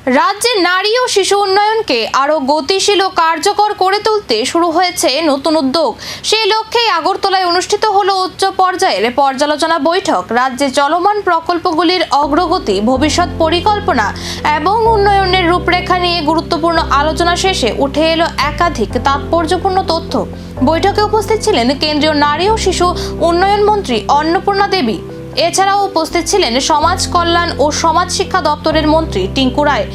রাজ্যে নারী ও শিশু উন্নয়নকে আরও গতিশীল ও কার্যকর করে তুলতে শুরু হয়েছে নতুন উদ্যোগ। সেই লক্ষ্যেই আগরতলায় অনুষ্ঠিত হলো উচ্চ পর্যায়ের পর্যালোচনা বৈঠক। রাজ্যে চলমান প্রকল্পগুলির অগ্রগতি, ভবিষ্যৎ পরিকল্পনা এবং উন্নয়নের রূপরেখা নিয়ে গুরুত্বপূর্ণ আলোচনা শেষে উঠে এলো একাধিক তাৎপর্যপূর্ণ তথ্য। বৈঠকে উপস্থিত ছিলেন কেন্দ্রীয় নারী ও শিশু উন্নয়ন মন্ত্রী অন্নপূর্ণা দেবী। এছাড়াও উপস্থিত ছিলেন সমাজ কল্যাণ ও সমাজ শিক্ষা দপ্তরের মন্ত্রী টিঙ্কু রায়,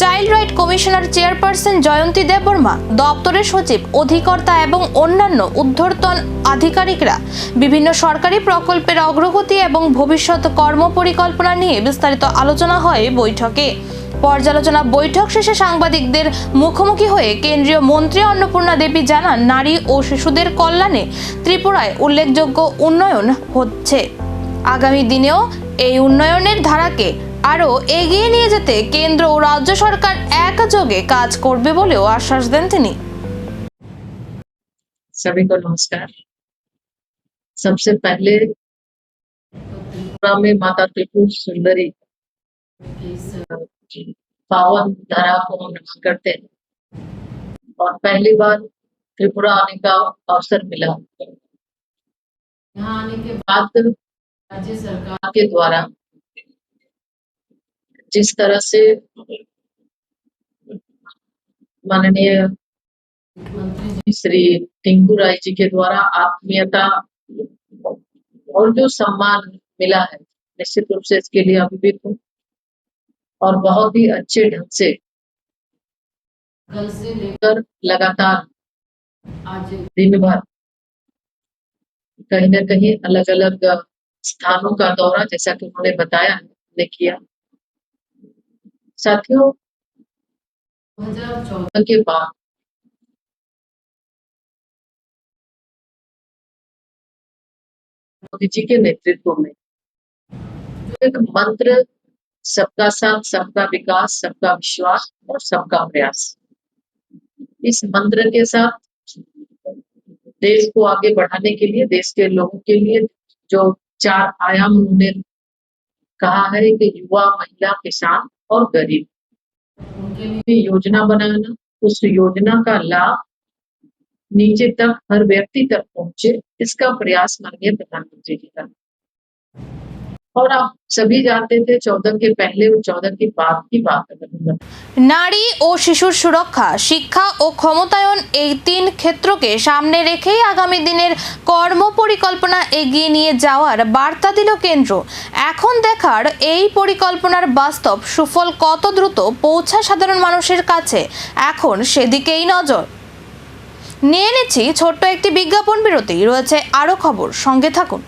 চাইল্ড রাইট কমিশনার চেয়ারপারসন জয়ন্তী দেববর্মা, দপ্তরের সচিব, অধিকর্তা এবং অন্যান্য ঊর্ধ্বতন আধিকারিকরা। বিভিন্ন সরকারি প্রকল্পের অগ্রগতি এবং ভবিষ্যৎ কর্মপরিকল্পনা নিয়ে বিস্তারিত আলোচনা হয় বৈঠকে। পর্যালোচনা বৈঠক শেষে সাংবাদিকদের মুখোমুখি হয়ে কেন্দ্রীয় মন্ত্রী অন্নপূর্ণা দেবী জানান, নারী ও শিশুদের কল্যাণে ত্রিপুরায় উল্লেখযোগ্য উন্নয়ন হচ্ছে। আগামী দিনেও এই উন্নয়নের ধারাকে আরো এগিয়ে নিয়ে যেতে কেন্দ্র ও রাজ্য সরকার একযোগে কাজ করবে বলেও আশ্বাস দেন তিনি। सभी को नमस्कार। सबसे पहले त्रिपुरा में माता त्रिपुर सुंदरी पावन धरा को नमन करते हैं और पहली बार त्रिपुरा आने का अवसर मिला। यहाँ आने के बाद राज्य सरकार के द्वारा जिस तरह से माननीय मुख्यमंत्री श्री टिंकू राय जी के द्वारा आत्मीयता और जो सम्मान मिला है, निश्चित रूप से इसके लिए अभिभूत हूँ और बहुत ही अच्छे ढंग से कल से लेकर लगातार आज दिन भर कहीं न कहीं अलग अलग स्थानों का दौरा, जैसा कि उन्होंने बताया, ने किया। साथियों, 2014 के बाद मोदी जी के नेतृत्व में जो एक मंत्र सबका साथ, सबका विकास, सबका विश्वास और सबका प्रयास, इस मंत्र के साथ देश को आगे बढ़ाने के लिए, देश के लोगों के लिए जो 4 आयाम उन्होंने कहा है कि युवा, महिला, किसान और गरीब, उनके लिए योजना बनाना, उस योजना का लाभ नीचे तक, हर व्यक्ति तक पहुंचे, इसका प्रयास माननीय प्रधानमंत्री जी का। और आप सभी जानते थे 14 के पहले और 14 के बाद की बात करूंगा। নারী ও শিশুর সুরক্ষা, শিক্ষা ও ক্ষমতায়ন, এই 3 ক্ষেত্রকে সামনে রেখেই আগামী দিনের কর্মপরিকল্পনা এগিয়ে নিয়ে যাওয়ার বার্তা দিল কেন্দ্র। এখন দেখার এই পরিকল্পনার বাস্তব সুফল কত দ্রুত পৌঁছায় সাধারণ মানুষের কাছে, এখন সেদিকেই নজর। নিয়ে নিচ্ছি ছোট্ট একটি বিজ্ঞাপন বিরতি, রয়েছে আরও খবর, সঙ্গে থাকুন।